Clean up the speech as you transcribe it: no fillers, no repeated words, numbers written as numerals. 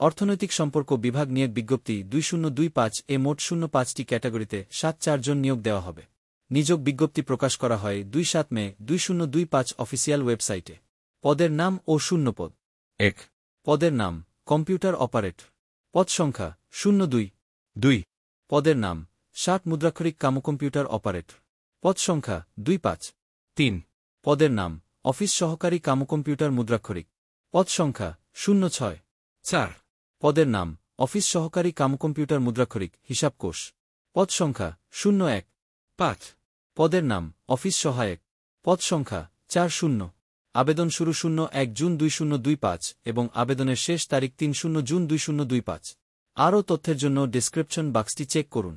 অর্থনৈতিক সম্পর্ক বিভাগ নিয়োগ বিজ্ঞপ্তি 2025 এ মোট 05টি ক্যাটাগরিতে 74 জন নিয়োগ দেওয়া হবে। নিয়োগ বিজ্ঞপ্তি প্রকাশ করা হয় 27 মে 2025 অফিসিয়াল ওয়েবসাইটে। পদের নাম ও শূন্যপদ। 1 পদের নাম কম্পিউটার অপারেটর। পদ সংখ্যা 02। 2 পদের নাম 60 মুদ্রাক্ষরিক কম্পিউটার অপারেটর। পদ সংখ্যা 25। 3 পদের নাম অফিস সহকারী কম্পিউটার মুদ্রাক্ষরিক। পদ সংখ্যা 06। 4 পদের নাম অফিস সহকারী কম্পিউটার মুদ্রাক্ষরিক হিসাবকোষ। পদ সংখ্যা 01। 5 পদের নাম অফিস সহায়ক। পদ সংখ্যা 40। আবেদন শুরু 01 জুন 2025 এবং আবেদনের শেষ তারিখ 30 জুন 2025। আরও তথ্যের জন্য ডেসক্রিপশন বক্সটি চেক করুন।